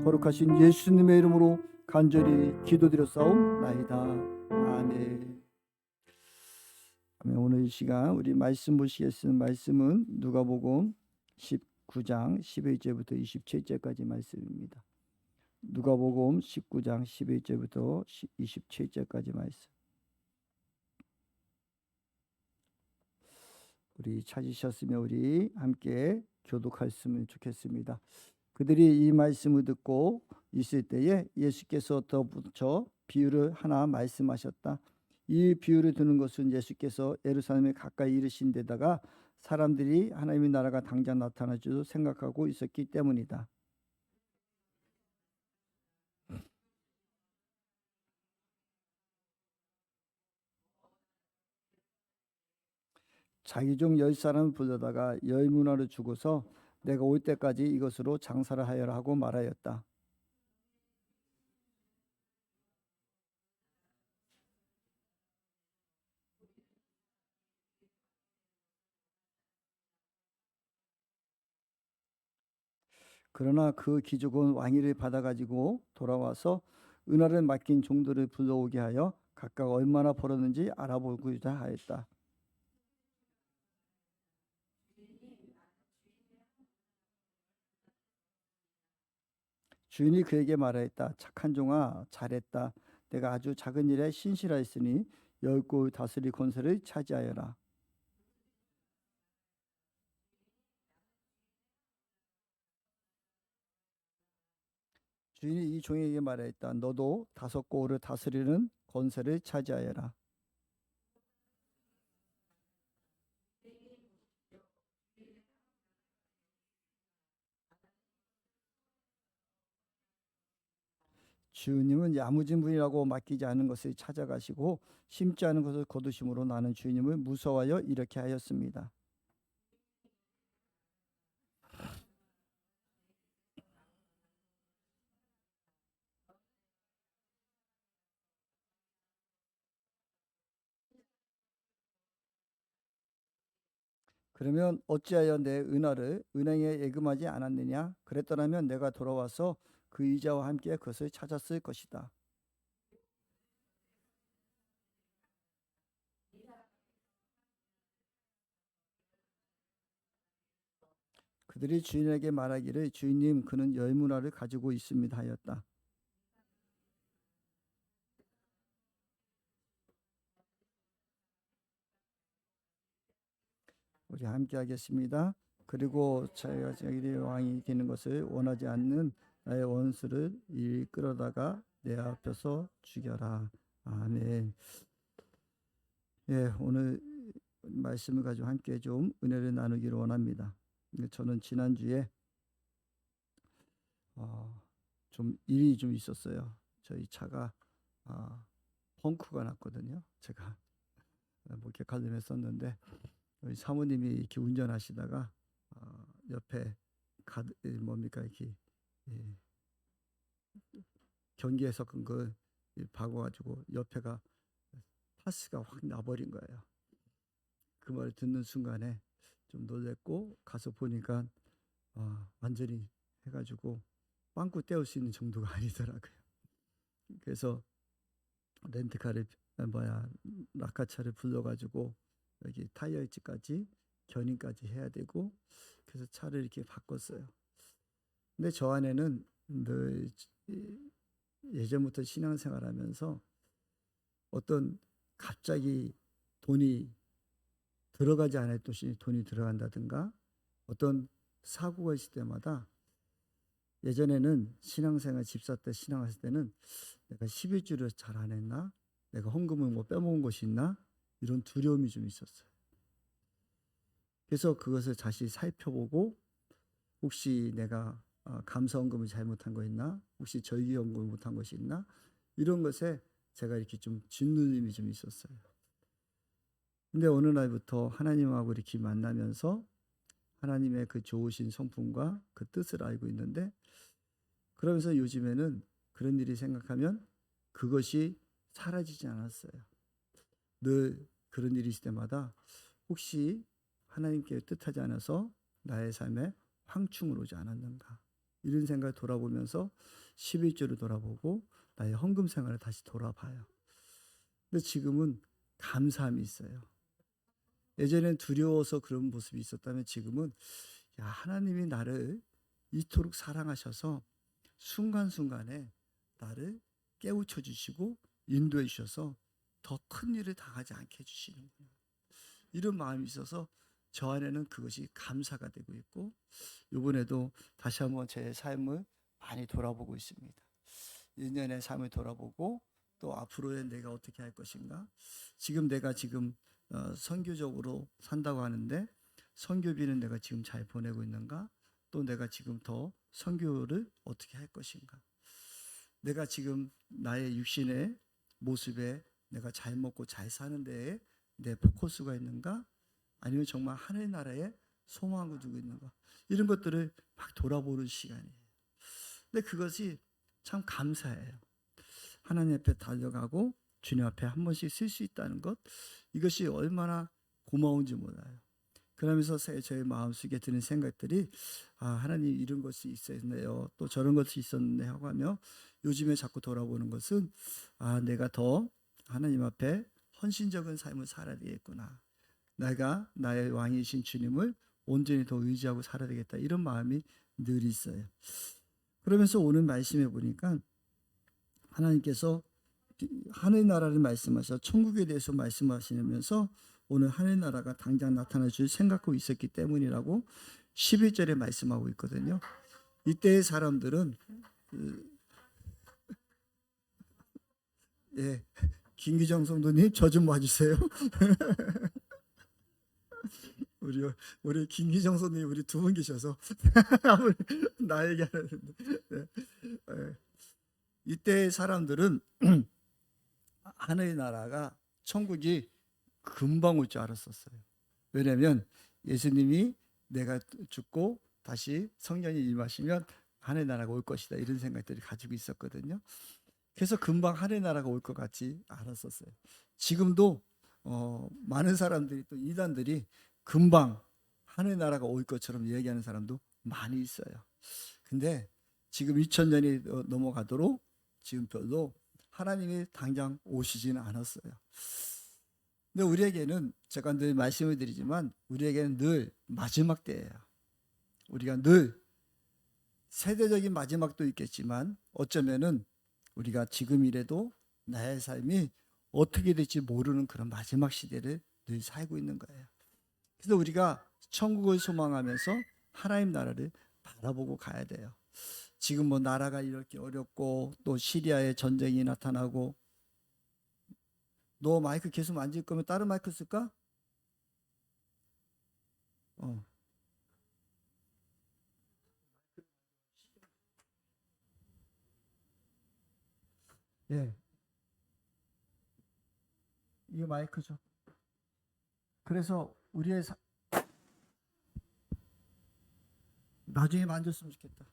거룩하신 예수님의 이름으로 간절히 기도드렸사옵나이다. 아멘. 오늘 이 시간 우리 말씀 보시겠습니다. 말씀은 누가복음 19장 11절부터 27절까지 말씀입니다. 누가복음 19장 11절부터 27절까지 말씀. 우리 찾으셨으면 우리 함께 교독했으면 좋겠습니다. 그들이 이 말씀을 듣고 있을 때에 예수께서 덧붙여 비유를 하나 말씀하셨다. 이 비유를 드는 것은 예수께서 예루살렘에 가까이 이르신 데다가 사람들이 하나님의 나라가 당장 나타날 줄 생각하고 있었기 때문이다. 자기 종 10사람을 불러다가 10문화를 주고서 내가 올 때까지 이것으로 장사를 하여라 하고 말하였다. 그러나 그 귀족은 왕위를 받아가지고 돌아와서 은화를 맡긴 종들을 불러오게 하여 각각 얼마나 벌었는지 알아보고자 하였다. 주인이 그에게 말하였다. 착한 종아, 잘했다. 내가 아주 작은 일에 신실하였으니 10골 다스릴 권세를 차지하여라. 주인이 이 종에게 말하였다. 너도 5골을 다스리는 권세를 차지하여라. 주님은 야무진 분이라고 맡기지 않은 것을 찾아가시고 심지 않은 것을 거두심으로 나는 주님을 무서워하여 이렇게 하였습니다. 그러면 어찌하여 내 은화를 은행에 예금하지 않았느냐? 그랬더라면 내가 돌아와서 그 이자와 함께 그것을 찾았을 것이다. 그들이 주인에게 말하기를 주인님 그는 10문화를 가지고 있습니다 하였다. 우리 함께 하겠습니다. 그리고 자기가 자기의 왕이 되는 것을 원하지 않는 나의 원수를 이리 끌어다가 내 앞에서 죽여라. 아멘. 예, 오늘 말씀을 가지고 함께 좀 은혜를 나누기를 원합니다. 저는 지난주에 좀 일이 좀 있었어요. 저희 차가 펑크가 났거든요. 제가 목격 관련했었는데 우리 사모님이 이렇게 운전하시다가 옆에 뭡니까 이렇게 예, 경기에서 큰 걸 박아가지고 옆에가 파스가 확 나버린 거예요. 그 말을 듣는 순간에 좀 놀랬고 가서 보니까 완전히 해가지고 빵꾸 떼올 수 있는 정도가 아니더라고요. 그래서 렌트카를 라카차를 불러가지고 여기 타이어 위치까지 견인까지 해야 되고 그래서 차를 이렇게 바꿨어요. 근데 저 안에는 늘 예전부터 신앙생활하면서 어떤 갑자기 돈이 들어가지 않았듯이 돈이 들어간다든가 어떤 사고가 있을 때마다 예전에는 신앙생활 집사 때 신앙했을 때는 내가 11주를 잘 안 했나? 내가 헌금을 뭐 빼먹은 것이 있나? 이런 두려움이 좀 있었어요. 그래서 그것을 다시 살펴보고 혹시 내가 감사헌금을 잘못한 거 있나? 혹시 절기헌금을 못한 것이 있나? 이런 것에 제가 이렇게 좀 짓눌림이 좀 있었어요. 근데 어느 날부터 하나님하고 이렇게 만나면서 하나님의 그 좋으신 성품과 그 뜻을 알고 있는데 그러면서 요즘에는 그런 일이 생각하면 그것이 사라지지 않았어요. 늘 그런 일이 있을 때마다 혹시 하나님께 뜻하지 않아서 나의 삶에 황충을 오지 않았는가. 이런 생각을 돌아보면서 11조를 돌아보고 나의 헌금 생활을 다시 돌아봐요. 근데 지금은 감사함이 있어요. 예전엔 두려워서 그런 모습이 있었다면 지금은 야, 하나님이 나를 이토록 사랑하셔서 순간순간에 나를 깨우쳐 주시고 인도해 주셔서 더 큰 일을 당하지 않게 해주시는구나. 이런 마음이 있어서 저 안에는 그것이 감사가 되고 있고, 이번에도 다시 한번 제 삶을 많이 돌아보고 있습니다. 1년의 삶을 돌아보고 또 앞으로의 내가 어떻게 할 것인가. 지금 내가 지금 선교적으로 산다고 하는데 선교비는 내가 지금 잘 보내고 있는가, 또 내가 지금 더 선교를 어떻게 할 것인가. 내가 지금 나의 육신의 모습에 내가 잘 먹고 잘 사는 데에 내 포커스가 있는가, 아니면 정말 하늘 나라에 소망을 두고 있는가, 이런 것들을 막 돌아보는 시간이에요. 근데 그것이 참 감사해요. 하나님 앞에 달려가고 주님 앞에 한 번씩 쓸 수 있다는 것, 이것이 얼마나 고마운지 몰라요. 그러면서 저의 마음속에 드는 생각들이 하나님 이런 것이 있었네요, 또 저런 것이 있었네 하고 하며 요즘에 자꾸 돌아보는 것은 내가 더 하나님 앞에 헌신적인 삶을 살아야 되겠구나. 내가 나의 왕이신 주님을 온전히 더 의지하고 살아야 되겠다, 이런 마음이 늘 있어요. 그러면서 오늘 말씀해 보니까 하나님께서 하늘 나라를 말씀하셔 천국에 대해서 말씀하시면서 오늘 하늘 나라가 당장 나타날 줄 생각하고 있었기 때문이라고 11절에 말씀하고 있거든요. 이때의 사람들은 김기정 성도님 저 좀 봐주세요. 우리 김기정 성도님 우리 두 분 계셔서 나 얘기하는데 이때의 사람들은 하늘의 나라가 천국이 금방 올 줄 알았었어요. 왜냐하면 예수님이 내가 죽고 다시 성령이 임하시면 하늘 나라가 올 것이다, 이런 생각들을 가지고 있었거든요. 그래서 금방 하늘 나라가 올 것 같지 않았었어요. 지금도 많은 사람들이, 또 이단들이 금방 하늘 나라가 올 것처럼 얘기하는 사람도 많이 있어요. 근데 지금 2000년이 넘어가도록 지금 별로 하나님이 당장 오시지는 않았어요. 근데 우리에게는, 제가 늘 말씀을 드리지만 우리에게는 늘 마지막 때예요. 우리가 늘 세대적인 마지막도 있겠지만 어쩌면은 우리가 지금이라도 나의 삶이 어떻게 될지 모르는 그런 마지막 시대를 늘 살고 있는 거예요. 그래서 우리가 천국을 소망하면서 하나님 나라를 바라보고 가야 돼요. 지금 뭐 나라가 이렇게 어렵고 또 시리아에 전쟁이 나타나고, 너 마이크 계속 만질 거면 다른 마이크 쓸까? 예, 이게 마이크죠. 그래서 나중에 만졌으면 좋겠다.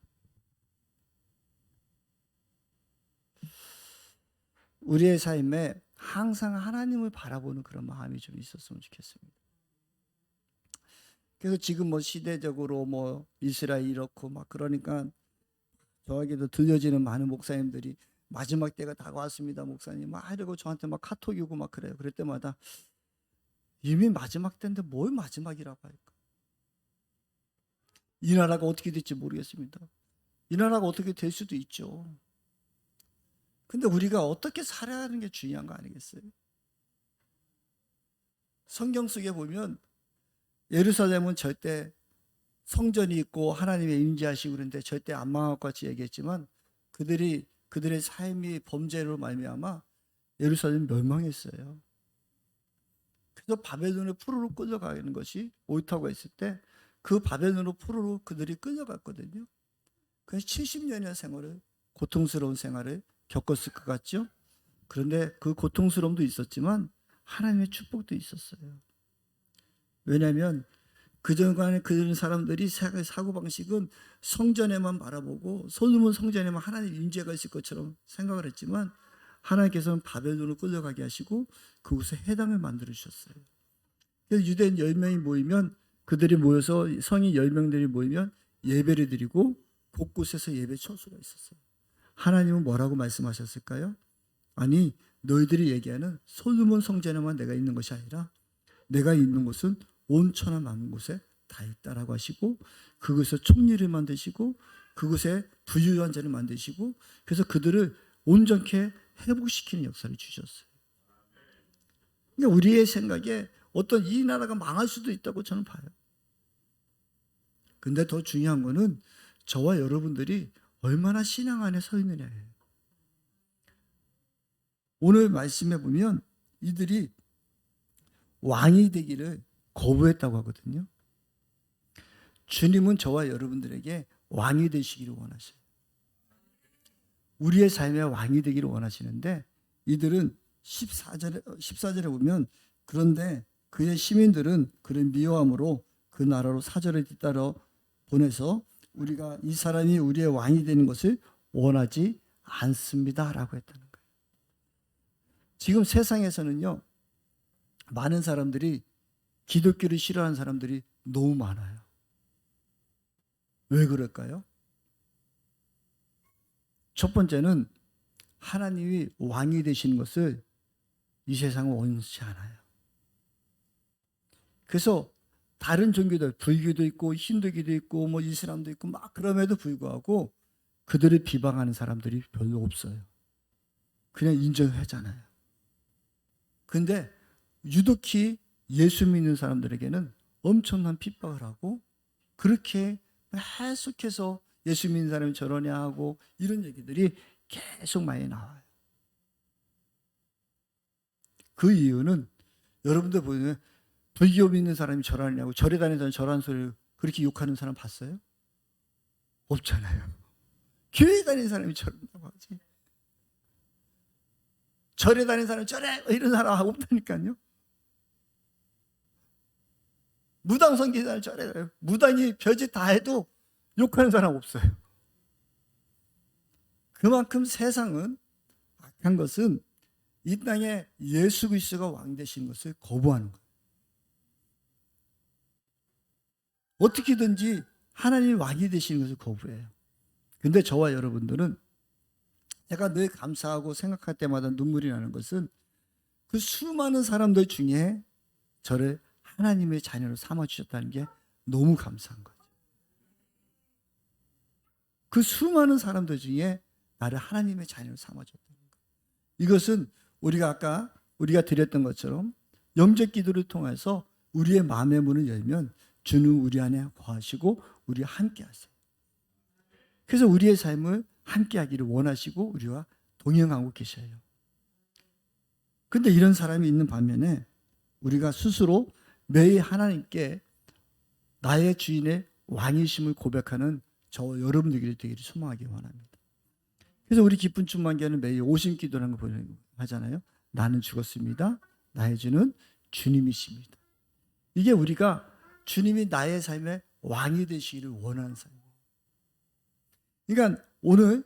우리의 삶에 항상 하나님을 바라보는 그런 마음이 좀 있었으면 좋겠습니다. 그래서 지금 뭐 시대적으로 뭐 이스라엘 이렇고 막 그러니까 저에게도 들려지는 많은 목사님들이 마지막 때가 다가왔습니다, 목사님 막 이러고 저한테 막 카톡이 오고 막 그래요. 그럴 때마다 이미 마지막 때인데 뭘 마지막이라고 할까? 이 나라가 어떻게 될지 모르겠습니다. 이 나라가 어떻게 될 수도 있죠. 근데 우리가 어떻게 살아야 하는 게 중요한 거 아니겠어요? 성경 속에 보면 예루살렘은 절대 성전이 있고 하나님의 임재하시고 그런데 절대 안 망할 것 같이 얘기했지만 그들의 삶이 범죄로 말미암아 예루살렘이 멸망했어요. 그래서 바벨론의 포로로 끌려가는 것이 옳다고 했을 때 그 바벨론의 포로로 그들이 끌려갔거든요. 그래서 70년의 생활을, 고통스러운 생활을 겪었을 것 같죠. 그런데 그 고통스러움도 있었지만 하나님의 축복도 있었어요. 왜냐하면 그전간에 그런 사람들이 사고방식은 성전에만 바라보고 솔로몬 성전에만 하나님 임재가 있을 것처럼 생각을 했지만 하나님께서는 바벨론으로 끌려가게 하시고 그곳에 회당을 만들어 주셨어요. 그래서 유대인 10명이 모이면, 그들이 모여서 성인 10명들이 모이면 예배를 드리고 곳곳에서 예배 처소가 있었어요. 하나님은 뭐라고 말씀하셨을까요? 아니, 너희들이 얘기하는 솔로몬 성전에만 내가 있는 것이 아니라 내가 있는 곳은 온 천하 만국 곳에 다 있다라고 하시고, 그곳에 총리를 만드시고 그곳에 부유한 자를 만드시고, 그래서 그들을 온전케 회복시키는 역사를 주셨어요. 그러니까 우리의 생각에 어떤 이 나라가 망할 수도 있다고 저는 봐요. 근데 더 중요한 거는 저와 여러분들이 얼마나 신앙 안에 서 있느냐예요. 오늘 말씀해 보면 이들이 왕이 되기를 거부했다고 하거든요. 주님은 저와 여러분들에게 왕이 되시기를 원하셔요. 우리의 삶의 왕이 되기를 원하시는데, 이들은 14절에 보면, 그런데 그의 시민들은 그런 미워함으로 그 나라로 사절을 뒤따라 보내서 우리가 이 사람이 우리의 왕이 되는 것을 원하지 않습니다 라고 했다는 거예요. 지금 세상에서는요, 많은 사람들이 기독교를 싫어하는 사람들이 너무 많아요. 왜 그럴까요? 첫 번째는 하나님이 왕이 되시는 것을 이 세상은 원치 않아요. 그래서 다른 종교들, 불교도 있고 힌두교도 있고 뭐 이슬람도 있고 막 그럼에도 불구하고 그들을 비방하는 사람들이 별로 없어요. 그냥 인정하잖아요. 근데 유독히 예수 믿는 사람들에게는 엄청난 핍박을 하고, 그렇게 계속해서 예수 믿는 사람이 저러냐 하고 이런 얘기들이 계속 많이 나와요. 그 이유는 여러분들 보면 불교 믿는 사람이 절하느냐고, 절에 다니는 사람이 절하는 소리를 그렇게 욕하는 사람 봤어요? 없잖아요. 교회 다니는 사람이 절한다고 하지. 절에 다니는 사람이 절해 이런 사람 없다니까요. 무당 섬기는 사람이 절해, 무당이 별짓 다 해도 욕하는 사람 없어요. 그만큼 세상은 악한 것은 이 땅에 예수 그리스도가 왕 되신 것을 거부하는 거예요. 어떻게든지 하나님 왕이 되시는 것을 거부해요. 근데 저와 여러분들은, 제가 늘 감사하고 생각할 때마다 눈물이 나는 것은 그 수많은 사람들 중에 저를 하나님의 자녀로 삼아주셨다는 게 너무 감사한 거죠. 그 수많은 사람들 중에 나를 하나님의 자녀로 삼아줬다는 거예요. 이것은 우리가 드렸던 것처럼 영적 기도를 통해서 우리의 마음의 문을 열면 주는 우리 안에 거하시고 우리와 함께 하세요. 그래서 우리의 삶을 함께 하기를 원하시고 우리와 동행하고 계셔요. 근데 이런 사람이 있는 반면에 우리가 스스로 매일 하나님께 나의 주인의 왕이심을 고백하는 저 여러분들이 되기를 소망하기 원합니다. 그래서 우리 기쁜 충만교회는 매일 오심 기도라는 거 하잖아요. 나는 죽었습니다. 나의 주는 주님이십니다. 이게 우리가 주님이 나의 삶의 왕이 되시기를 원하는 삶이에요. 그러니까 오늘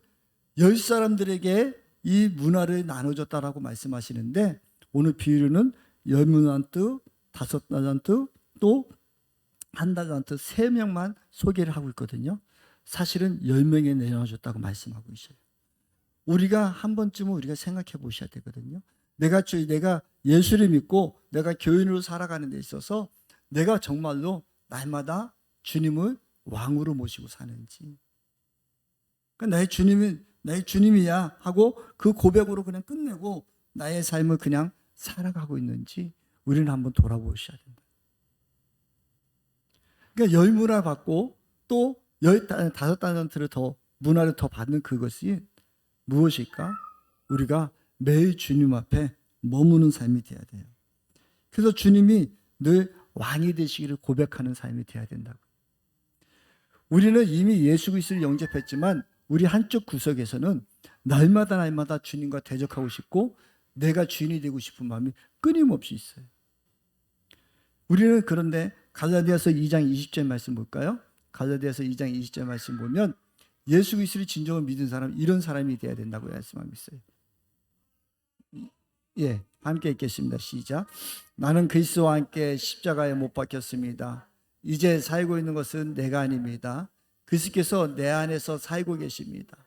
10사람들에게 이 문화를 나눠줬다라고 말씀하시는데, 오늘 비유로는 10문화트, 5달란트, 또 1달란트 3명만 소개를 하고 있거든요. 사실은 10명에 내려줬다고 말씀하고 있어요. 우리가 한 번쯤은 우리가 생각해 보셔야 되거든요. 내가 예수를 믿고 내가 교인으로 살아가는 데 있어서 내가 정말로 날마다 주님을 왕으로 모시고 사는지, 그러니까 나의 주님이야 하고 그 고백으로 그냥 끝내고 나의 삶을 그냥 살아가고 있는지 우리는 한번 돌아보셔야 된다. 그러니까 10문화 받고 또 5달란트를 더, 문화를 더 받는 그것이 무엇일까? 우리가 매일 주님 앞에 머무는 삶이 돼야 돼요. 그래서 주님이 늘 왕이 되시기를 고백하는 삶이 돼야 된다고. 우리는 이미 예수 그리스도를 영접했지만 우리 한쪽 구석에서는 날마다 주님과 대적하고 싶고 내가 주인이 되고 싶은 마음이 끊임없이 있어요. 우리는 그런데 갈라디아서 2장 20절 말씀 볼까요? 갈라디아서 2장 20절 말씀 보면 예수 그리스도를 진정으로 믿은 사람, 이런 사람이 되어야 된다고 말씀하고 있어요. 예, 함께 읽겠습니다. 시작. 나는 그리스도와 함께 십자가에 못 박혔습니다. 이제 살고 있는 것은 내가 아닙니다. 그리스도께서 내 안에서 살고 계십니다.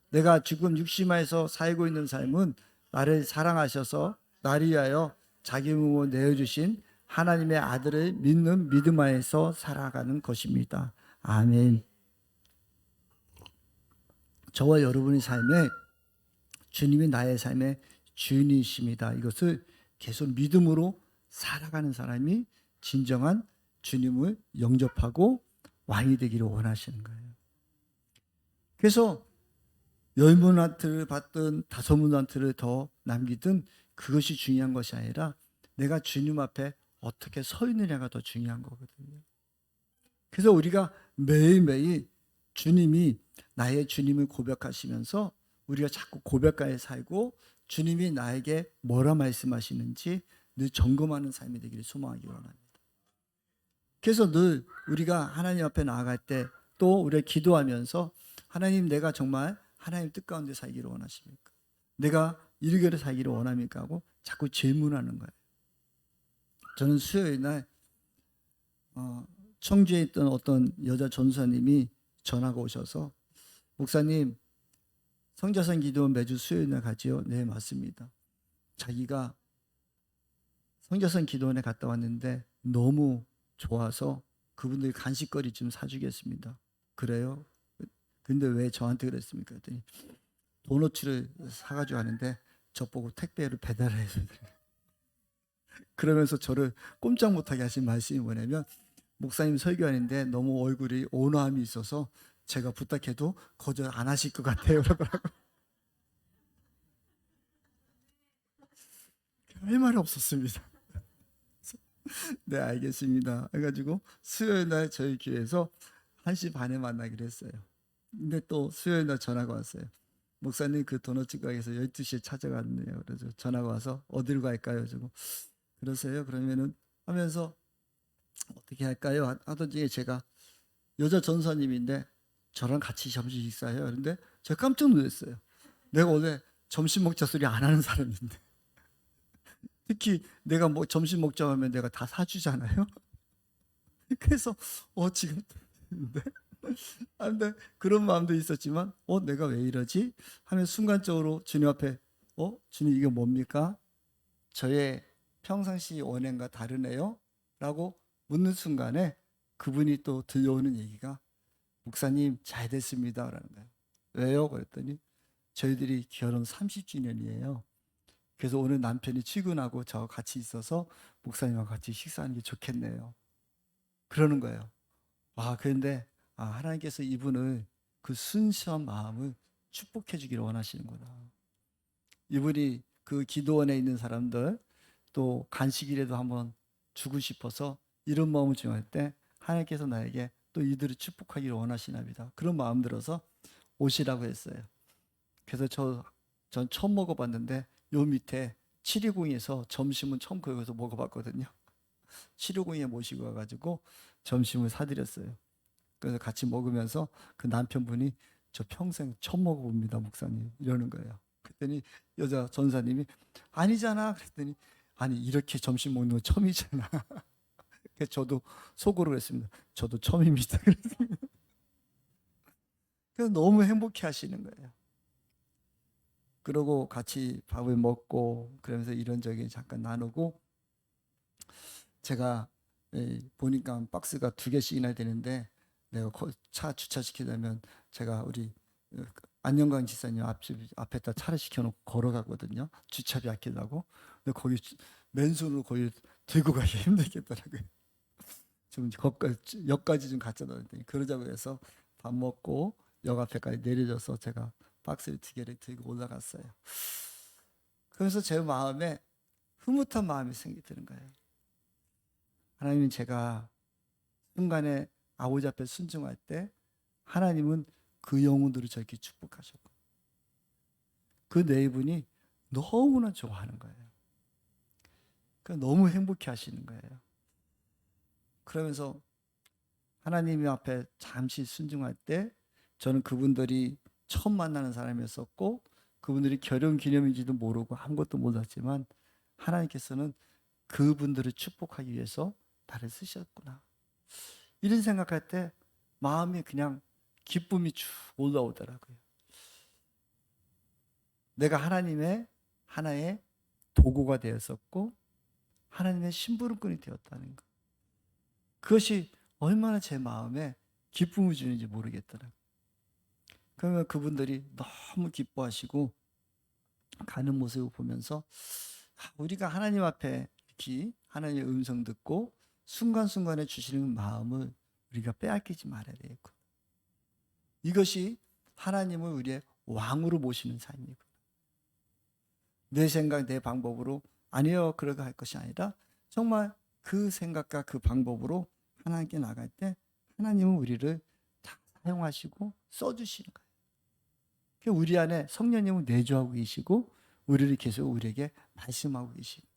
내가 지금 육신에서 살고 있는 삶은 나를 사랑하셔서 나를 위하여 자기 몸을 내어주신 하나님의 아들을 믿는 믿음 안에서 살아가는 것입니다. 아멘. 저와 여러분의 삶에 주님이 나의 삶의 주인이십니다. 이것을 계속 믿음으로 살아가는 사람이 진정한 주님을 영접하고 왕이 되기를 원하시는 거예요. 그래서 10문화트를 받든 5문화트를 더 남기든 그것이 중요한 것이 아니라 내가 주님 앞에 어떻게 서 있느냐가 더 중요한 거거든요. 그래서 우리가 매일매일 주님이 나의 주님을 고백하시면서 우리가 자꾸 고백가에 살고 주님이 나에게 뭐라 말씀하시는지 늘 점검하는 삶이 되기를 소망하기 원합니다. 그래서 늘 우리가 하나님 앞에 나아갈 때 또 우리가 기도하면서 하나님, 내가 정말 하나님 뜻 가운데 살기를 원하십니까? 내가 이르게로 살기를 원합니까? 하고 자꾸 질문하는 거예요. 저는 수요일 날 청주에 있던 어떤 여자 전사님이 전화가 오셔서, 목사님, 성자산 기도 매주 수요일 날 가지요? 네, 맞습니다. 자기가 성자산 기도원에 갔다 왔는데 너무 좋아서 그분들이 간식거리 좀 사주겠습니다. 그래요? 근데 왜 저한테 그랬습니까? 그랬더니 도너츠를 사가지고 하는데 저보고 택배를 배달해서 그러면서 저를 꼼짝 못하게 하신 말씀이 뭐냐면, 목사님 설교하는데 너무 얼굴이 온화함이 있어서 제가 부탁해도 거절 안 하실 것 같아요. 그러더라고요. 할 말이 없었습니다. 네, 알겠습니다. 해가지고 수요일 날 저희 교회에서 1시 반에 만나기로 했어요. 근데 또 수요일 날 전화가 왔어요. 목사님, 그 도넛집 가게에서 12시에 찾아갔네요. 그래서 전화가 와서 어디로 갈까요? 저고 그러세요? 그러면은 하면서 어떻게 할까요? 하던 중에 제가 여자 전사님인데 저랑 같이 점심 식사해요. 그런데 제가 깜짝 놀랐어요. 내가 원래 점심 먹자 소리 안 하는 사람인데, 특히 내가 뭐 점심 먹자고 하면 내가 다 사주잖아요. 그래서 지금 네? 근데 그런 마음도 있었지만 내가 왜 이러지? 하면 순간적으로 주님 앞에 주님, 이게 뭡니까? 저의 평상시 원행과 다르네요? 라고 묻는 순간에 그분이 또 들려오는 얘기가, 목사님 잘 됐습니다 라는 거예요. 왜요? 그랬더니 저희들이 결혼 30주년이에요. 그래서 오늘 남편이 출근하고 저 같이 있어서 목사님하고 같이 식사하는 게 좋겠네요. 그러는 거예요. 그런데 하나님께서 이분을, 그 순수한 마음을 축복해 주기를 원하시는구나. 이분이 그 기도원에 있는 사람들 또 간식이라도 한번 주고 싶어서 이런 마음을 정할 때 하나님께서 나에게 또 이들을 축복하기를 원하시나 보다. 그런 마음 들어서 오시라고 했어요. 그래서 전 처음 먹어봤는데 요 밑에 720에서 점심은 처음 거기서 먹어봤거든요. 720에 모시고 와가지고 점심을 사드렸어요. 그래서 같이 먹으면서 그 남편분이, 저 평생 처음 먹어봅니다, 목사님, 이러는 거예요. 그랬더니 여자 전사님이, 아니잖아. 그랬더니, 아니, 이렇게 점심 먹는 건 처음이잖아. 그래서 저도 속으로 그랬습니다. 저도 처음입니다. 그래서 너무 행복해 하시는 거예요. 그러고 같이 밥을 먹고 그러면서 이런저런 잠깐 나누고, 제가 보니까 박스가 2개씩이나 되는데 내가 차 주차시키려면 제가 우리 안영광 지사님 앞에다 차를 시켜놓고 걸어가거든요. 주차비 아끼려고. 근데 거기 맨손으로 거기 들고 가기 힘들겠더라고요. 좀 역까지 좀 갖다 놨더니, 그러자고 해서 밥 먹고 역 앞에까지 내려져서 제가 박스를 2개를 들고 올라갔어요. 그래서 제 마음에 흐뭇한 마음이 생기는 거예요. 하나님은 제가 순간에 아버지 앞에 순종할 때 하나님은 그 영혼들을 저렇게 축복하셨고, 그 네 분이 너무나 좋아하는 거예요. 그러니까 너무 행복해 하시는 거예요. 그러면서 하나님 앞에 잠시 순종할 때 저는 그분들이 처음 만나는 사람이었었고 그분들이 결혼 기념인지도 모르고 아무것도 몰랐지만 하나님께서는 그분들을 축복하기 위해서 나를 쓰셨구나, 이런 생각할 때 마음이 그냥 기쁨이 쭉 올라오더라고요. 내가 하나님의 하나의 도구가 되었었고 하나님의 심부름꾼이 되었다는 것. 그것이 얼마나 제 마음에 기쁨을 주는지 모르겠더라고요. 그러면 그분들이 너무 기뻐하시고 가는 모습을 보면서 우리가 하나님 앞에 이렇게 하나님의 음성 듣고 순간순간에 주시는 마음을 우리가 빼앗기지 말아야 되겠고, 이것이 하나님을 우리의 왕으로 모시는 삶이고, 내 생각 내 방법으로 아니요 그러게 할 것이 아니라 정말 그 생각과 그 방법으로 하나님께 나갈 때 하나님은 우리를 다 사용하시고 써주시는 거예요. 우리 안에 성령님은 내주하고 계시고 우리를 계속 우리에게 말씀하고 계시고.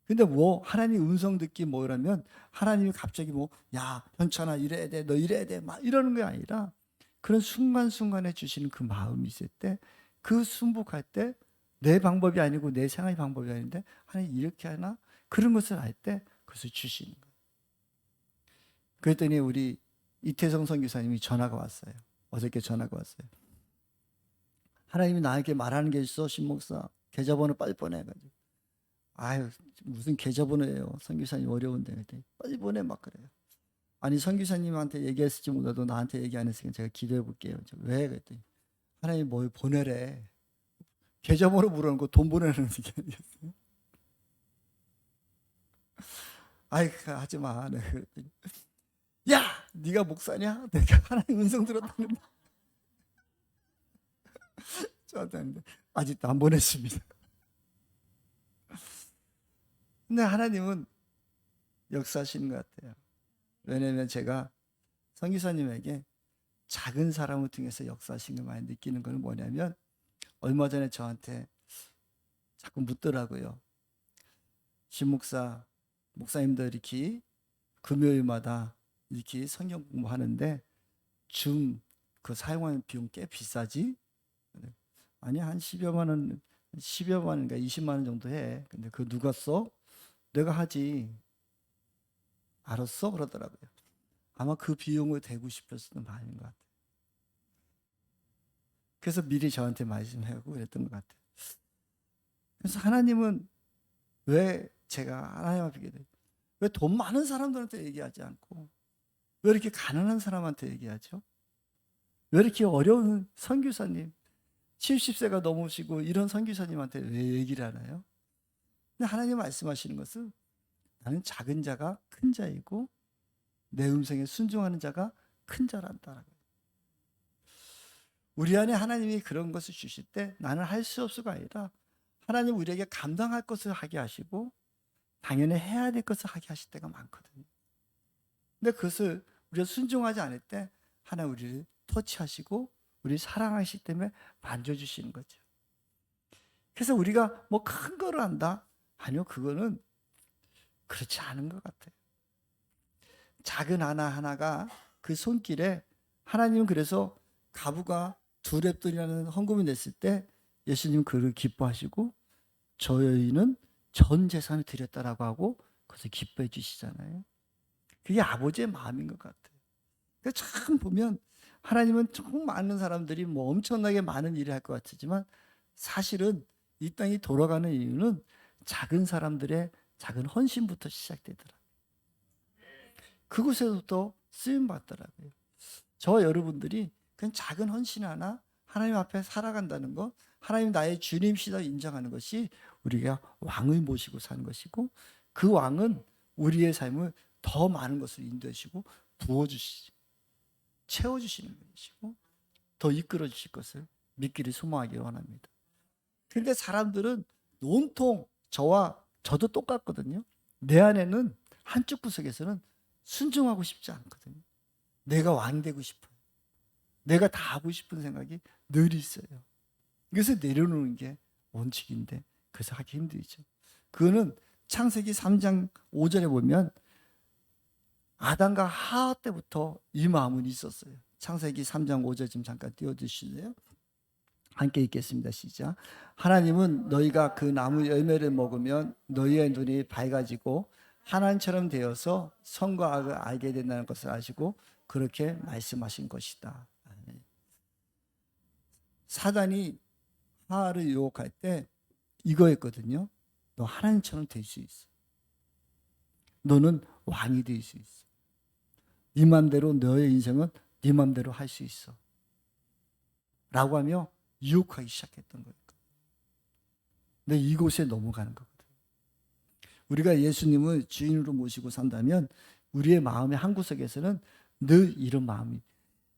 근데 뭐 하나님 음성 듣기 뭐라면 하나님이 갑자기 뭐 야 현찬아 이래야 돼 너 이래야 돼 막 이러는 게 아니라 그런 순간순간에 주시는 그 마음이 있을 때, 그 순복할 때 내 방법이 아니고 내 생활의 방법이 아닌데 하나님 이렇게 하나 그런 것을 알 때 그것을 주시는 거예요. 그랬더니 우리 이태성 선교사님이 전화가 왔어요. 어저께 전화가 왔어요. 하나님이 나에게 말하는 게 있어 신목사 계좌번호 빨리 보내가지고. 아유 무슨 계좌번호예요 선교사님 어려운데. 그랬더니 빨리 보내 막 그래요. 아니 선교사님한테 얘기했을지 몰라도 나한테 얘기 안 했으니까 제가 기도해 볼게요. 왜? 그랬더니 하나님 뭘 보내래. 계좌번호 물어는 거 돈 보내는 게 아니겠어요? 아이 하지 마. 내가 그랬더니 야 네가 목사냐? 내가 하나님 음성 들었다는데 저한테 하는데 아직도 안 보냈습니다. 근데 하나님은 역사하시는 것 같아요. 왜냐하면 제가 선교사님에게 작은 사람을 통해서 역사하신 걸 많이 느끼는 건 뭐냐면, 얼마 전에 저한테 자꾸 묻더라고요. 신목사, 목사님들 이렇게 금요일마다 이렇게 성경 공부하는데 그 사용하는 비용 꽤 비싸지? 아니 한 10여만 원, 10여만 원인가 20만 원 정도 해. 근데 그거 누가 써? 내가 하지. 알았어? 그러더라고요. 아마 그 비용을 대고 싶었을 많은 것 같아요. 그래서 미리 저한테 말씀하고 그랬던 것 같아요. 그래서 하나님은 왜 제가 하나님 앞에 왜 돈 많은 사람들한테 얘기하지 않고 왜 이렇게 가난한 사람한테 얘기하죠? 왜 이렇게 어려운 선교사님 70세가 넘으시고 이런 선교사님한테 왜 얘기를 하나요? 근데 하나님 말씀하시는 것은 나는 작은 자가 큰 자이고 내 음성에 순종하는 자가 큰 자란다. 우리 안에 하나님이 그런 것을 주실 때 나는 할 수 없어가 아니라 하나님 우리에게 감당할 것을 하게 하시고 당연히 해야 될 것을 하게 하실 때가 많거든요. 근데 그것을 우리가 순종하지 않을 때 하나님 우리를 터치하시고 우리 사랑하시기 때문에 만져주시는 거죠. 그래서 우리가 뭐 큰 거를 한다? 아니요, 그거는 그렇지 않은 것 같아요. 작은 하나하나가 그 손길에 하나님은 그래서 가부가 두 렙돈이라는 헌금을 냈을 때 예수님은 그를 기뻐하시고 저희는 전 재산을 드렸다라고 하고 그것을 기뻐해 주시잖아요. 그게 아버지의 마음인 것 같아요. 그래서 참 보면 하나님은 정 많은 사람들이 뭐 엄청나게 많은 일을 할 것 같지만 사실은 이 땅이 돌아가는 이유는 작은 사람들의 작은 헌신부터 시작되더라고요. 그곳에서부터 쓰임 받더라고요. 저와 여러분들이 그냥 작은 헌신 하나 하나님 앞에 살아간다는 것, 하나님 나의 주님시다 인정하는 것이 우리가 왕을 모시고 사는 것이고, 그 왕은 우리의 삶을 더 많은 것을 인도하시고 부어주시지, 채워주시는 분이시고 더 이끌어주실 것을 믿기를 소망하기 원합니다. 그런데 사람들은 온통 저와 저도 똑같거든요. 내 안에는 한쪽 구석에서는 순종하고 싶지 않거든요. 내가 왕 되고 싶어요. 내가 다 하고 싶은 생각이 늘 있어요. 그래서 내려놓는 게 원칙인데 그래서 하기 힘들죠. 그거는 창세기 3장 5절에 보면 아담과 하와 때부터 이 마음은 있었어요. 창세기 3장 5절 좀 잠깐 띄워주실래요? 함께 읽겠습니다. 시작. 하나님은 너희가 그 나무 열매를 먹으면 너희의 눈이 밝아지고 하나님처럼 되어서 선과 악을 알게 된다는 것을 아시고 그렇게 말씀하신 것이다. 사단이 하와를 유혹할 때 이거였거든요. 너 하나님처럼 될 수 있어. 너는 왕이 될 수 있어. 네 맘대로 너의 인생은 네 맘대로 할 수 있어. 라고 하며 유혹하기 시작했던 거예요. 근데 이곳에 넘어가는 거거든요. 우리가 예수님을 주인으로 모시고 산다면 우리의 마음의 한구석에서는 늘 이런 마음이,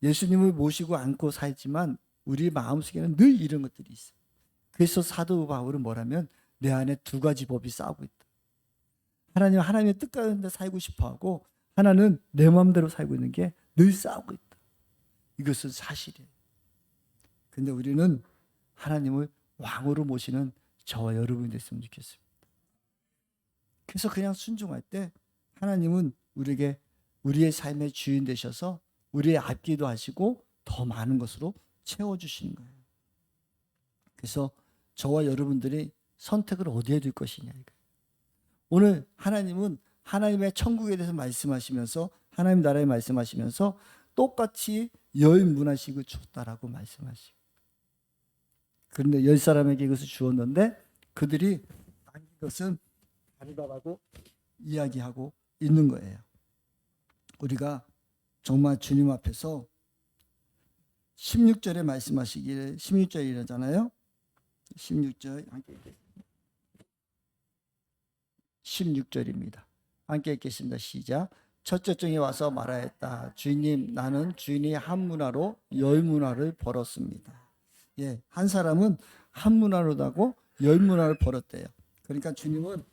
예수님을 모시고 안고 살지만 우리 마음속에는 늘 이런 것들이 있어요. 그래서 사도 바울은 뭐라면 내 안에 두 가지 법이 싸우고 있다. 하나님은 하나님의 뜻 가운데 살고 싶어하고 하나는 내 마음대로 살고 있는 게 늘 싸우고 있다. 이것은 사실이에요. 근데 우리는 하나님을 왕으로 모시는 저와 여러분이 됐으면 좋겠습니다. 그래서 그냥 순종할 때 하나님은 우리에게 우리의 삶의 주인 되셔서 우리의 앞기도 하시고 더 많은 것으로 채워주시는 거예요. 그래서 저와 여러분들이 선택을 어디에 둘 것이냐 이거예요. 오늘 하나님은 하나님의 천국에 대해서 말씀하시면서 하나님 나라에 말씀하시면서 똑같이 열 문화식을 주었다라고 말씀하시고, 그런데 10사람에게 이것을 주었는데 그들이 남긴 것은 다르다라고 이야기하고 있는 거예요. 우리가 정말 주님 앞에서 16절에 말씀하시기를, 16절에 이러잖아요. 16절 함께 읽겠습니다. 16절입니다. 함께 읽겠습니다. 시작. 첫째 종이 와서 말하였다. 주인님, 나는 주인이 한 문화로 10문화를 벌었습니다. 예, 한 사람은 한 문화로다고 10문화를 벌었대요. 그러니까 주님은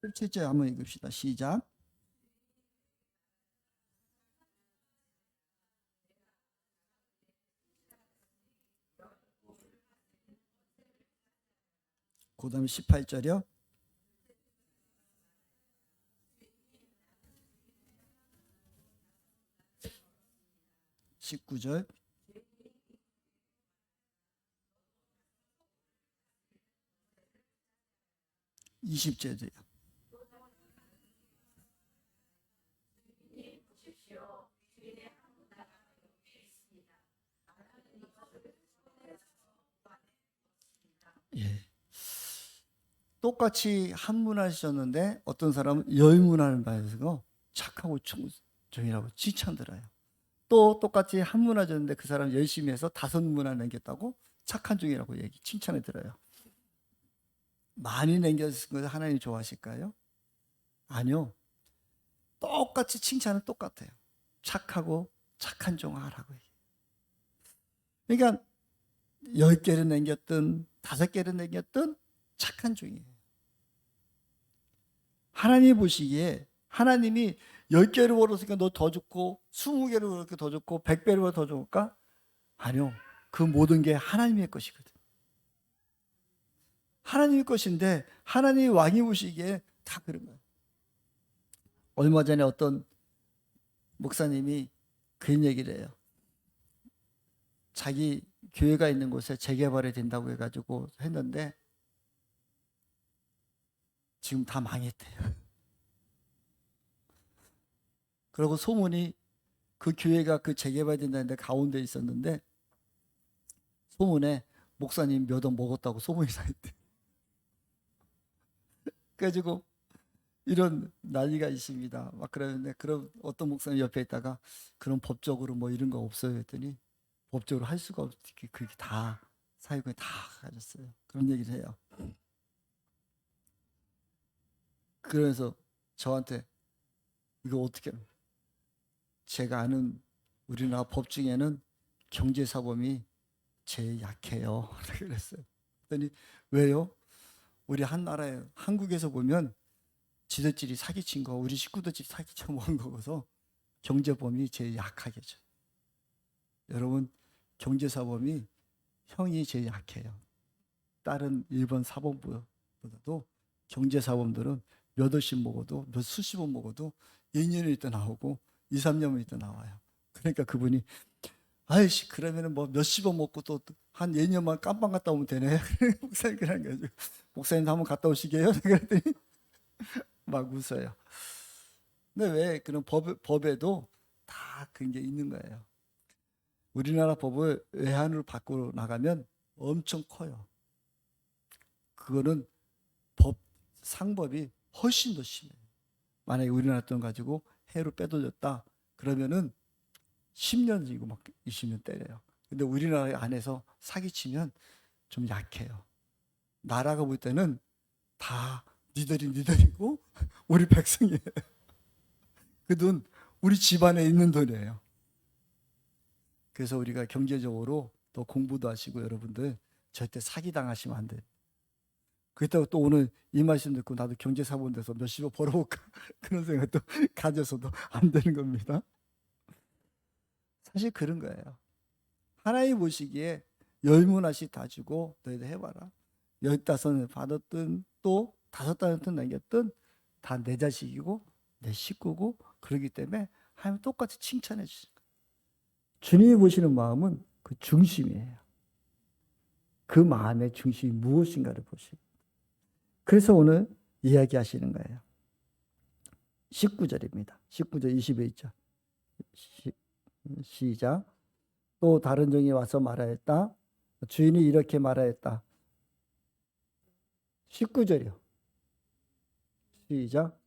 17절 한번 읽읍시다. 시작. 그 다음에 18절이요. 19절. 20절이요. 예. 똑같이 한 문화셨는데 어떤 사람은 10문화를 받아서 착하고 종이라고 칭찬들어요. 또 똑같이 한 문화졌는데 그 사람 열심히 해서 5문화 남겼다고 착한 종이라고 칭찬을 들어요. 많이 남겼은 것을 하나님 좋아하실까요? 아니요. 똑같이 칭찬은 똑같아요. 착하고 착한 종 하라고 얘기해요. 그러니까 10개를 남겼든 5개를 남겼든 착한 종이에요. 하나님이 보시기에 하나님이 10개를 벌었으니까 너 더 좋고 20개를 벌었으니까 더 좋고 100배를 벌어 더 좋을까? 아니요. 그 모든 게 하나님의 것이거든. 하나님의 것인데 하나님이 왕이 보시기에 다 그런 거예요. 얼마 전에 어떤 목사님이 그런 얘기를 해요. 자기 교회가 있는 곳에 재개발이 된다고 해가지고 했는데 지금 다 망했대요. 그리고 소문이 그 교회가 그 재개발된다는데 가운데 있었는데 소문에 목사님 몇 원 먹었다고 소문이 나있대. 그래가지고 이런 난리가 있습니다. 막 그러는데 그럼 어떤 목사님 옆에 있다가 그런 법적으로 뭐 이런 거 없어요 했더니 법적으로 할 수가 없게 그게 다 사유권이 다 가졌어요. 그런 얘기를 해요. 그래서 저한테 이거 어떻게, 제가 아는 우리나라 법 중에는 경제사범이 제일 약해요. 그랬어요. 그랬더니 왜요? 우리 한 나라에 한국에서 보면 지들끼리 사기친 거 우리 식구들끼리 사기쳐 먹은 거고서 경제범이 제일 약하겠죠. 여러분 경제사범이 형이 제일 약해요. 다른 일본 사범보다도 경제사범들은 몇 원씩 먹어도 몇 수십 원 먹어도 2년을 있다 나오고 2, 3년을 있다 나와요. 그러니까 그분이 아이씨 그러면은 뭐 몇십 원 먹고 또 한 2년만 깜빵 갔다 오면 되네. 목사님 그런 거죠. 목사님 한번 갔다 오시게요? 그랬더니 막 웃어요. 근데 왜 그런 법에도 다 그런 게 있는 거예요. 우리나라 법을 외환으로 바꾸어 나가면 엄청 커요. 그거는 법, 상법이 훨씬 더 심해요. 만약에 우리나라 돈 가지고 해외로 빼돌렸다 그러면은 10년이고 막 20년 때려요. 근데 우리나라 안에서 사기치면 좀 약해요. 나라가 볼 때는 다 니들이고 우리 백성이에요. 그 돈 우리 집안에 있는 돈이에요. 그래서 우리가 경제적으로 더 공부도 하시고 여러분들 절대 사기 당하시면 안 돼요. 그렇다고 또 오늘 이 말씀 듣고 나도 경제사원 돼서 몇십억 벌어볼까 그런 생각도 가져서도 안 되는 겁니다. 사실 그런 거예요. 하나님 보시기에 10문화씩 다 주고 너희들 해봐라. 15을 받았든 또 5달란트 남겼든 다 내 자식이고 내 식구고 그러기 때문에 하나님 똑같이 칭찬해 주시는 거예요. 주님이 보시는 마음은 그 중심이에요. 그 마음의 중심이 무엇인가를 보시고. 그래서 오늘 이야기하시는 거예요. 19절입니다. 19절 21절. 시작. 또 다른 종이 와서 말하였다. 주인이 이렇게 말하였다. 19절이요. 시작.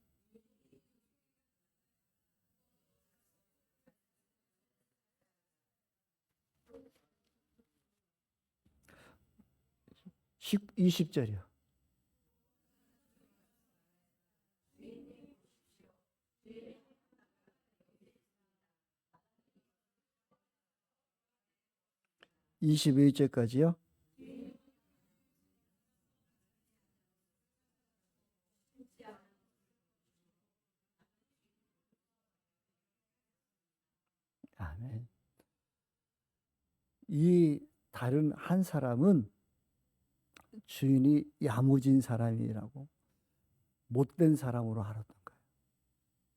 십 20절이요. (21절까지요) 아멘. 이 다른 한 사람은 주인이 야무진 사람이라고 못된 사람으로 알았던 거예요.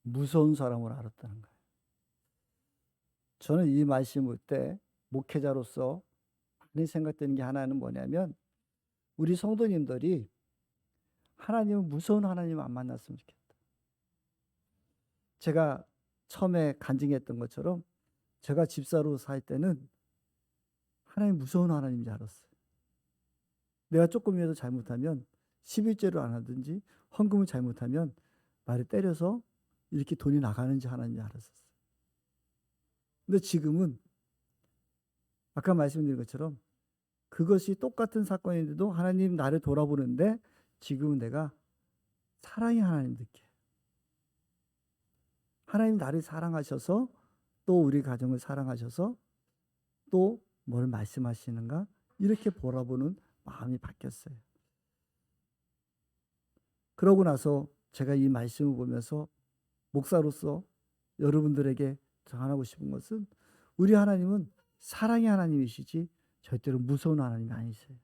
무서운 사람으로 알았다는 거예요. 저는 이 말씀 볼 때 목회자로서 많이 생각되는 게 하나는 뭐냐면 우리 성도님들이 하나님을 무서운 하나님 안 만났으면 좋겠다. 제가 처음에 간증했던 것처럼 제가 집사로 살 때는 하나님 무서운 하나님인 줄 알았어요. 내가 조금이라도 잘못하면 11제를 안 하든지 헌금을 잘못하면 나를 때려서 이렇게 돈이 나가는지 하나님인 줄 알았었어요. 근데 지금은 아까 말씀드린 것처럼 그것이 똑같은 사건인데도 하나님 나를 돌아보는데 지금은 내가 사랑의 하나님 느껴요. 하나님 나를 사랑하셔서 또 우리 가정을 사랑하셔서 또 뭘 말씀하시는가 이렇게 바라보는 마음이 바뀌었어요. 그러고 나서 제가 이 말씀을 보면서 목사로서 여러분들에게 전하고 싶은 것은 우리 하나님은 사랑의 하나님이시지 절대로 무서운 하나님이 아니세요.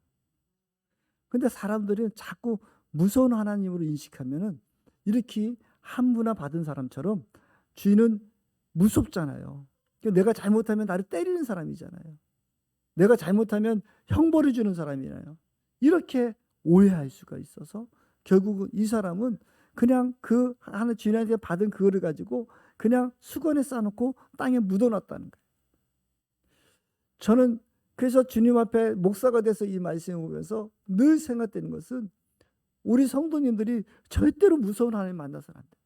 근데 사람들은 자꾸 무서운 하나님으로 인식하면은 이렇게 한문화 받은 사람처럼 주인은 무섭잖아요. 내가 잘못하면 나를 때리는 사람이잖아요. 내가 잘못하면 형벌을 주는 사람이잖아요. 이렇게 오해할 수가 있어서 결국은 이 사람은 그냥 그 하는 주인한테 받은 그거를 가지고 그냥 수건에 싸놓고 땅에 묻어놨다는 거예요. 저는 그래서 주님 앞에 목사가 돼서 이 말씀을 보면서 늘 생각되는 것은 우리 성도님들이 절대로 무서운 하나님 만나서는 안 돼요.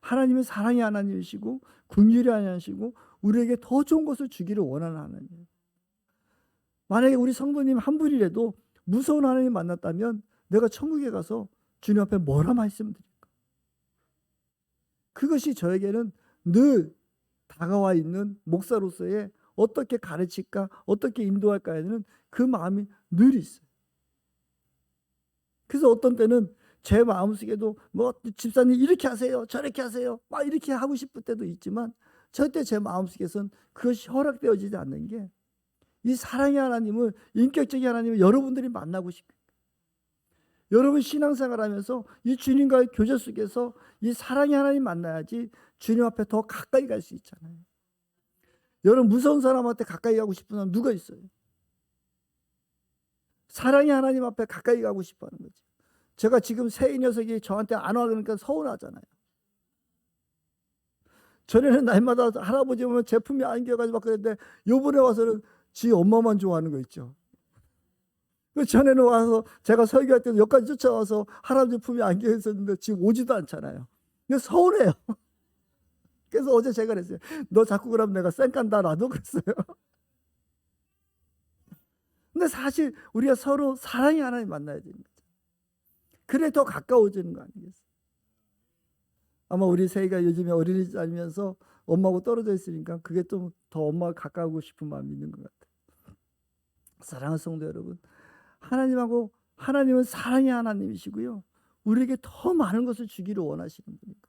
하나님은 사랑의 하나님이시고 긍휼의 하나님이시고 우리에게 더 좋은 것을 주기를 원하는 하나님이에요. 만약에 우리 성도님 한 분이라도 무서운 하나님 만났다면 내가 천국에 가서 주님 앞에 뭐라 말씀드릴까? 그것이 저에게는 늘 다가와 있는 목사로서의 어떻게 가르칠까, 어떻게 인도할까에는 그 마음이 늘 있어요. 그래서 어떤 때는 제 마음속에도 뭐 집사님 이렇게 하세요, 저렇게 하세요, 막 이렇게 하고 싶을 때도 있지만 절대 제 마음속에선 그것이 허락되어지지 않는 게 이 사랑의 하나님을, 인격적인 하나님을 여러분들이 만나고 싶어요. 여러분 신앙생활하면서 이 주님과의 교제 속에서 이 사랑의 하나님 만나야지 주님 앞에 더 가까이 갈 수 있잖아요. 여러분 무서운 사람한테 가까이 가고 싶은 사람 누가 있어요? 사랑의 하나님 앞에 가까이 가고 싶어 하는 거지. 제가 지금 새 이 녀석이 저한테 안 와 그러니까 서운하잖아요. 전에는 날마다 할아버지 오면 제품이 안겨가지고 막 그랬는데 요번에 와서는 지 엄마만 좋아하는 거 있죠. 그 전에는 와서 제가 설교할 때도 여기까지 쫓아와서 할아버지 품에 안겨 있었는데 지금 오지도 않잖아요. 이게 서운해요. 그래서 어제 제가 그랬어요. 너 자꾸 그러면 내가 쌩깐다. 나도 그랬어요. 근데 사실 우리가 서로 사랑의 하나님 만나야 됩니다. 그래 더 가까워지는 거 아니겠어요? 아마 우리 세이가 요즘에 어린이집 다니면서 엄마하고 떨어져 있으니까 그게 좀 더 엄마가 가까우고 싶은 마음이 있는 것 같아요. 사랑하는 성도 여러분, 하나님은 사랑의 하나님이시고요. 우리에게 더 많은 것을 주기를 원하시는 분입니다.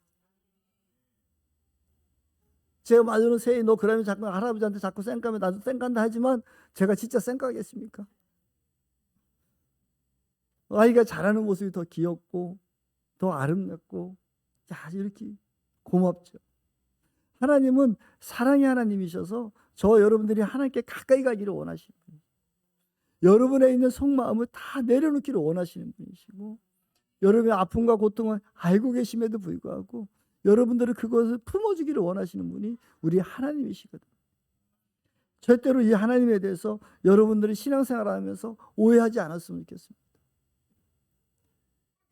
제가 말로는 세이 너 그러면 자꾸 할아버지한테 자꾸 쌩까면 나도 쌩깐다 하지만 제가 진짜 쌩까겠습니까? 아이가 자라는 모습이 더 귀엽고 더 아름답고 야 이렇게 고맙죠. 하나님은 사랑의 하나님이셔서 저 여러분들이 하나님께 가까이 가기를 원하시는 분이에요. 여러분에 있는 속마음을 다 내려놓기를 원하시는 분이시고 여러분의 아픔과 고통을 알고 계심에도 불구하고 여러분들은 그것을 품어주기를 원하시는 분이 우리 하나님이시거든요. 절대로 이 하나님에 대해서 여러분들이 신앙생활을 하면서 오해하지 않았으면 좋겠습니다.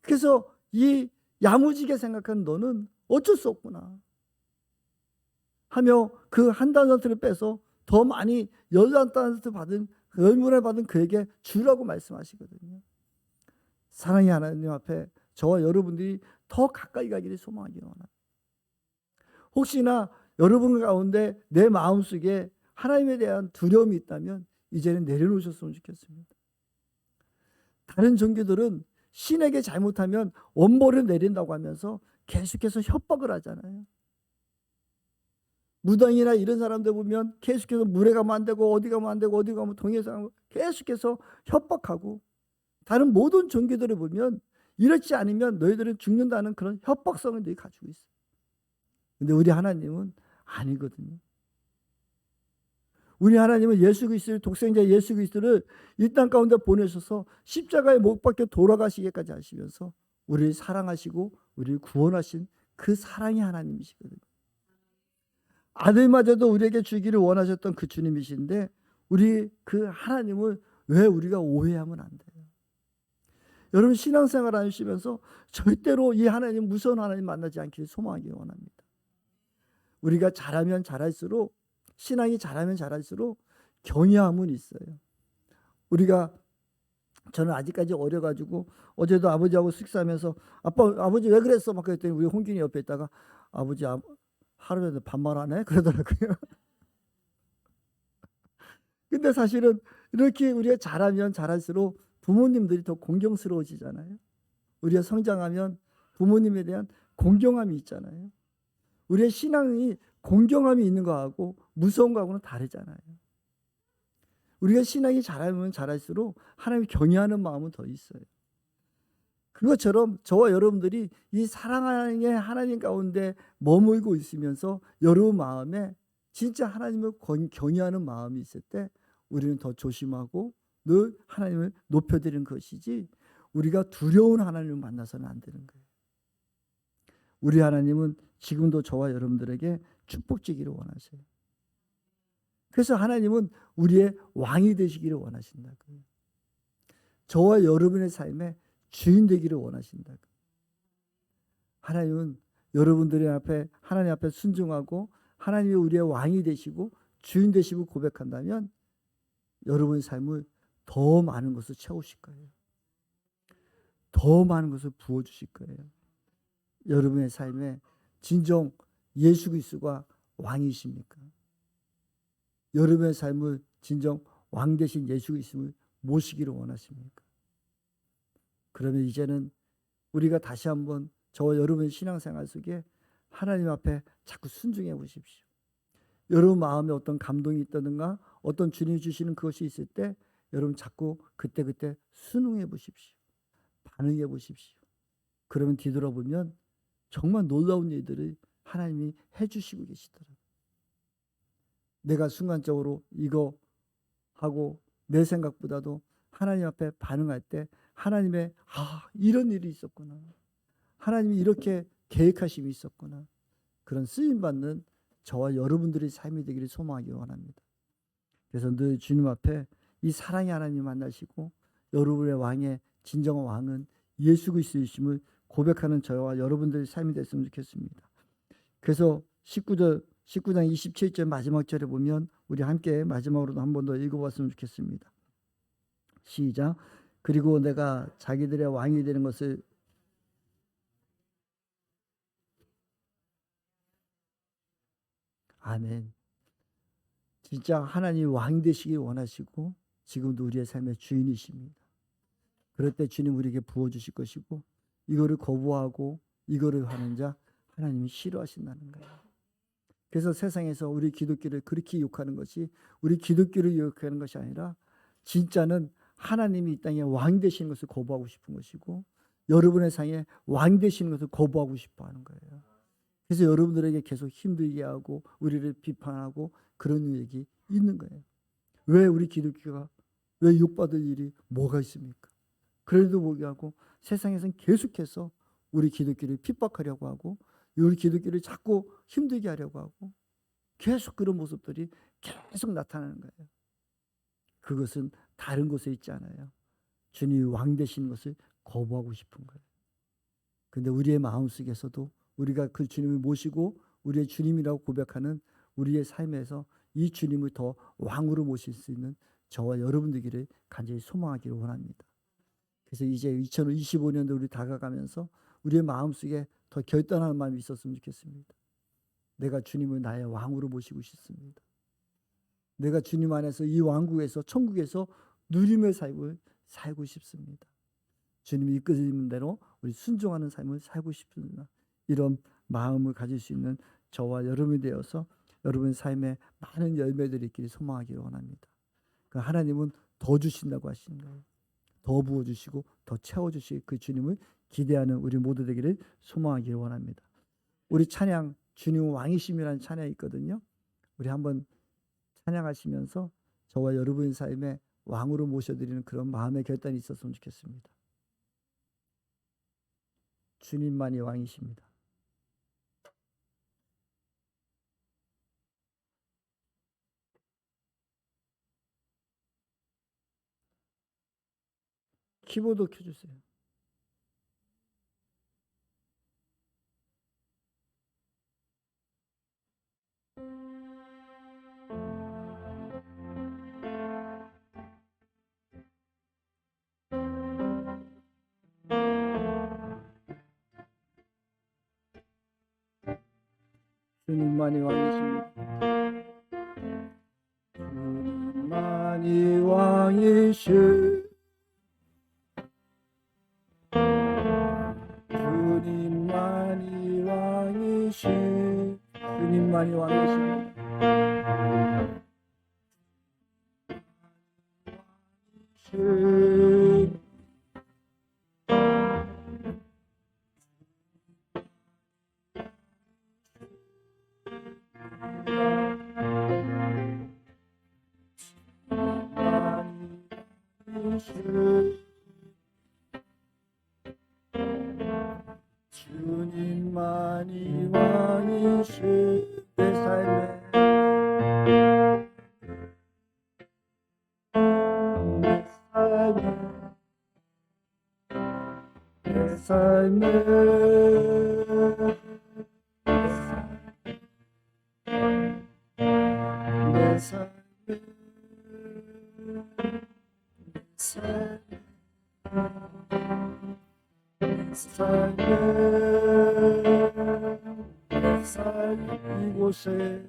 그래서 이 야무지게 생각한 너는 어쩔 수 없구나 하며 그 한 달란트를 빼서 더 많이 11달란트 받은 10문을 받은 그에게 주라고 말씀하시거든요. 사랑의 하나님 앞에 저와 여러분들이 더 가까이 가기를 소망하기 원합니다. 혹시나 여러분 가운데 내 마음속에 하나님에 대한 두려움이 있다면 이제는 내려놓으셨으면 좋겠습니다. 다른 종교들은 신에게 잘못하면 원벌을 내린다고 하면서 계속해서 협박을 하잖아요. 무당이나 이런 사람들 보면 계속해서 물에 가면 안 되고 어디 가면 안 되고 어디 가면 동해에서 가면 계속해서 협박하고 다른 모든 종교들을 보면 이렇지 않으면 너희들은 죽는다는 그런 협박성을 너희 가지고 있어요. 근데 우리 하나님은 아니거든요. 우리 하나님은 예수 그리스도를 독생자 예수 그리스도를 이 땅 가운데 보내셔서 십자가에 못 박혀 돌아가시기까지 하시면서 우리를 사랑하시고 우리를 구원하신 그 사랑의 하나님이시거든요. 아들마저도 우리에게 주기를 원하셨던 그 주님이신데 우리 그 하나님을 왜 우리가 오해하면 안 돼요? 여러분 신앙생활 하시면서 절대로 이 하나님 무서운 하나님 만나지 않기를 소망하기 원합니다. 우리가 잘하면 잘할수록 신앙이 잘하면 잘할수록 경외함은 있어요. 저는 아직까지 어려가지고 어제도 아버지하고 식사하면서 아버지 왜 그랬어? 막 그랬더니 우리 홍균이 옆에 있다가 아버지 하루에 반말하네? 그러더라고요. 근데 사실은 이렇게 우리가 잘하면 잘할수록 부모님들이 더 공경스러워지잖아요. 우리가 성장하면 부모님에 대한 공경함이 있잖아요. 우리의 신앙이 공경함이 있는 거하고 무서운 거하고는 다르잖아요. 우리가 신앙이 잘하면 잘할수록 하나님을 경외하는 마음은 더 있어요. 그것처럼 저와 여러분들이 이 사랑의 하나님 가운데 머물고 있으면서 여러분 마음에 진짜 하나님을 경외하는 마음이 있을 때 우리는 더 조심하고 늘 하나님을 높여드리는 것이지 우리가 두려운 하나님을 만나서는 안 되는 거예요. 우리 하나님은 지금도 저와 여러분들에게 축복 주기를 원하세요. 그래서 하나님은 우리의 왕이 되시기를 원하신다고요. 저와 여러분의 삶에 주인 되기를 원하신다고요. 하나님은 여러분들의 앞에 하나님 앞에 순종하고 하나님이 우리의 왕이 되시고 주인 되시고 고백한다면 여러분의 삶을 더 많은 것을 채우실 거예요. 더 많은 것을 부어주실 거예요. 여러분의 삶에 진정 예수 그리스도가 왕이십니까? 여러분의 삶을 진정 왕 되신 예수 그리스도를 모시기를 원하십니까? 그러면 이제는 우리가 다시 한번 저와 여러분의 신앙생활 속에 하나님 앞에 자꾸 순종해 보십시오. 여러분 마음에 어떤 감동이 있다든가 어떤 주님이 주시는 그것이 있을 때 여러분 자꾸 그때그때 순응해 보십시오. 반응해 보십시오. 그러면 뒤돌아보면 정말 놀라운 일들을 하나님이 해주시고 계시더라고요. 내가 순간적으로 이거 하고 내 생각보다도 하나님 앞에 반응할 때 하나님의 이런 일이 있었구나. 하나님이 이렇게 계획하심이 있었구나. 그런 쓰임받는 저와 여러분들의 삶이 되기를 소망하기 원합니다. 그래서 늘 주님 앞에 이 사랑의 하나님 만나시고 여러분의 왕의 진정한 왕은 예수 그리스도이심을 고백하는 저와 여러분들의 삶이 됐으면 좋겠습니다. 그래서 19장 27절 마지막 절에 보면 우리 함께 마지막으로도 한 번 더 읽어봤으면 좋겠습니다. 시작. 그리고 내가 자기들의 왕이 되는 것을 아멘. 진짜 하나님 왕 되시길 원하시고 지금도 우리의 삶의 주인이십니다. 그럴 때 주님 우리에게 부어주실 것이고 이거를 거부하고 이거를 하는 자 하나님이 싫어하신다는 거예요. 그래서 세상에서 우리 기독교를 그렇게 욕하는 것이 우리 기독교를 욕하는 것이 아니라 진짜는 하나님이 이 땅에 왕 되시는 것을 거부하고 싶은 것이고 여러분의 삶에 왕 되시는 것을 거부하고 싶어 하는 거예요. 그래서 여러분들에게 계속 힘들게 하고 우리를 비판하고 그런 얘기 있는 거예요. 왜 우리 기독교가 왜 욕받을 일이 뭐가 있습니까? 그래도 불구하고 세상에서는 계속해서 우리 기독교를 핍박하려고 하고 우리 기독교를 자꾸 힘들게 하려고 하고 계속 그런 모습들이 계속 나타나는 거예요. 그것은 다른 곳에 있지 않아요. 주님이 왕 되시는 것을 거부하고 싶은 거예요. 근데 우리의 마음속에서도 우리가 그 주님을 모시고 우리의 주님이라고 고백하는 우리의 삶에서 이 주님을 더 왕으로 모실 수 있는 저와 여러분들에게 간절히 소망하기를 원합니다. 그래서 이제 2025년도 우리 다가가면서 우리의 마음속에 더 결단하는 마음이 있었으면 좋겠습니다. 내가 주님을 나의 왕으로 모시고 싶습니다. 내가 주님 안에서 이 왕국에서 천국에서 누림의 삶을 살고 싶습니다. 주님이 이끄시는 대로 우리 순종하는 삶을 살고 싶습니다. 이런 마음을 가질 수 있는 저와 여러분이 되어서 여러분의 삶에 많은 열매들이 있기를 소망하기를 원합니다. 하나님은 더 주신다고 하시는 거예요. 더 부어주시고 더 채워주실 그 주님을 기대하는 우리 모두 되기를 소망하기를 원합니다. 우리 찬양 주님은 왕이심이라는 찬양이 있거든요. 우리 한번 찬양하시면서 저와 여러분의 삶에 왕으로 모셔드리는 그런 마음의 결단이 있었으면 좋겠습니다. 주님만이 왕이십니다. 키보드 켜주세요. 주님만이 왕이십니다. 주님만이 왕이시 주님만이 왕이시 주님만이 왕이십니다. 주님만이 왕이시 내 삶에 내 삶에 내 삶에 이곳에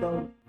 그다음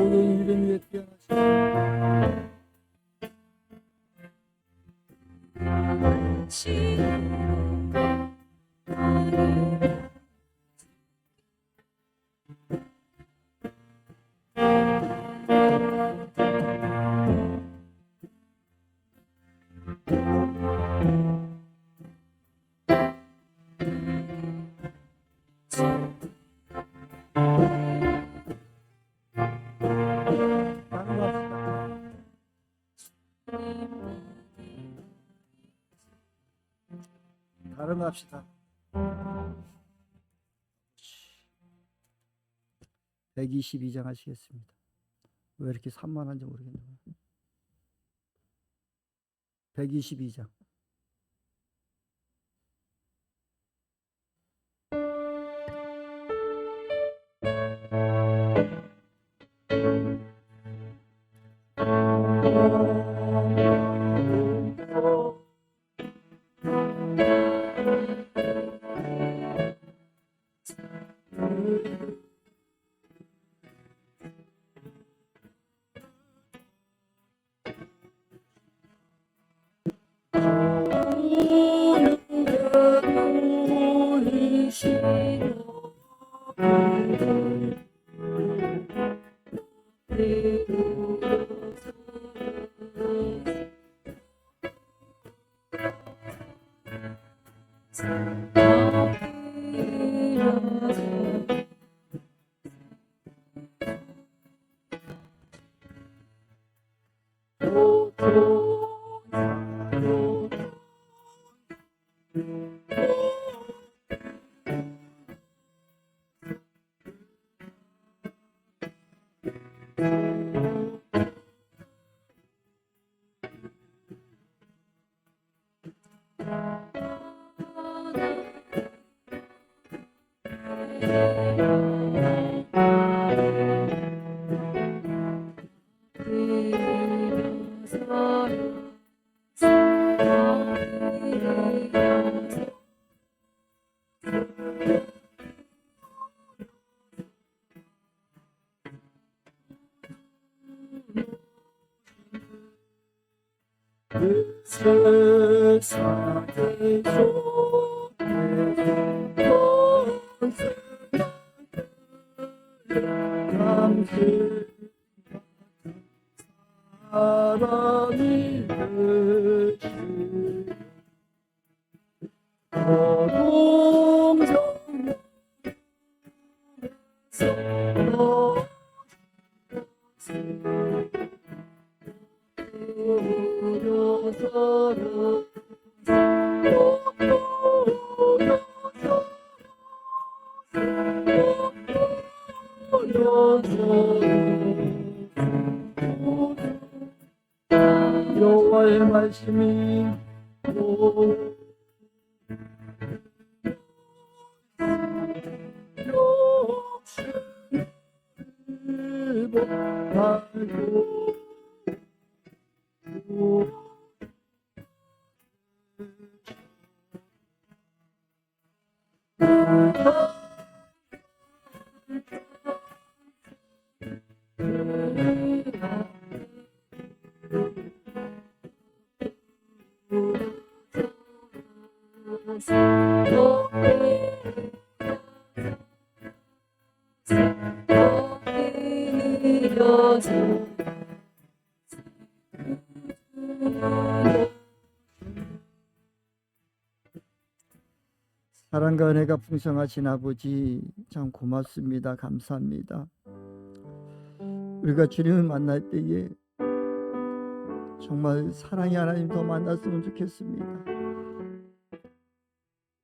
모든 이름 위에 다른 거 합시다. 122장 하시겠습니다. 왜 이렇게 산만한지 모르겠네요. 122장. 세상의 속에 사랑이 되시 동정 여호와의 말씀이 사랑과 은혜가 풍성하신 아버지, 참 고맙습니다. 감사합니다. 우리가 주님을 만날 때에 정말 사랑의 하나님 더 만났으면 좋겠습니다.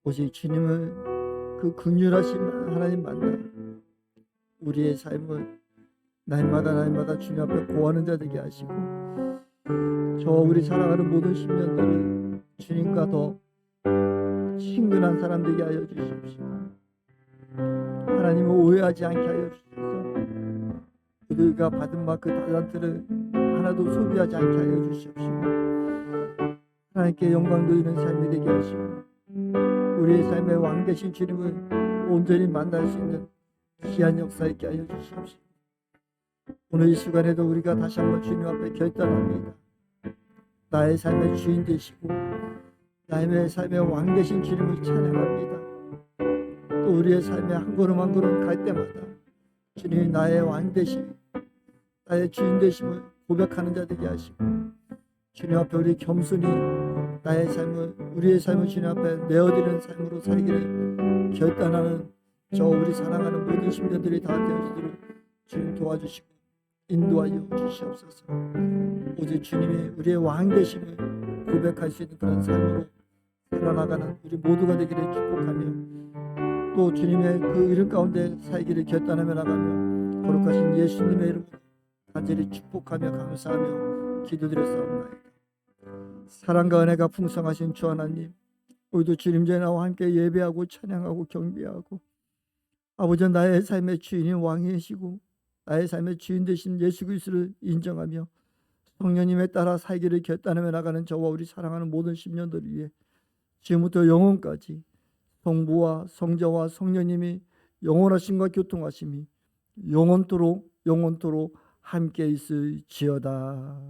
오직 주님을, 그 긍휼하신 하나님 만나 우리의 삶을 날마다 주님 앞에 고하는 자 되게 하시고, 저 우리 사랑하는 모든 심령들을 주님과 더 친근한 사람 되게 하여 주십시오. 하나님을 오해하지 않게 하여 주셔서 우리가 받은 그 달란트를 하나도 소비하지 않게 하여 주십시오. 하나님께 영광 돌리는 삶이 되게 하시고, 우리의 삶의 왕 되신 주님을 온전히 만날 수 있는 귀한 역사 있게 하여 주십시오. 오늘 이 시간에도 우리가 다시 한번 주님 앞에 결단합니다. 나의 삶의 주인 되시고 나의 삶의 왕 되신 주님을 찬양합니다. 또 우리의 삶의 한 걸음 한 걸음 갈 때마다 주님이 나의 왕 되심, 나의 주인 되심을 고백하는 자 되게 하시고, 주님 앞에 우리 겸손히 나의 삶을, 우리의 삶을 주님 앞에 내어드리는 삶으로 살기를 결단하는 저 우리 사랑하는 모든 심령들이 다 되어지도록 주님 도와주시고 인도하여 주시옵소서. 오직 주님이 우리의 왕 되심을 고백할 수 있는 그런 삶으로 살아나가는 우리 모두가 되기를 축복하며, 또 주님의 그 이름 가운데 살기를 결단하며 나가며 거룩하신 예수님의 이름으로 간절히 축복하며 감사하며 기도드렸사옵나이다. 사랑과 은혜가 풍성하신 주 하나님, 우리도 주님 전에 나와 함께 예배하고 찬양하고 경배하고, 아버지 나의 삶의 주인인 왕이시고 나의 삶의 주인 되신 예수 그리스도를 인정하며 성령님에 따라 살기를 결단하며 나가는 저와 우리 사랑하는 모든 심령들을 위해 지금부터 영원까지 성부와 성자와 성령님이 영원하심과 교통하심이 영원토록 함께 있을지어다.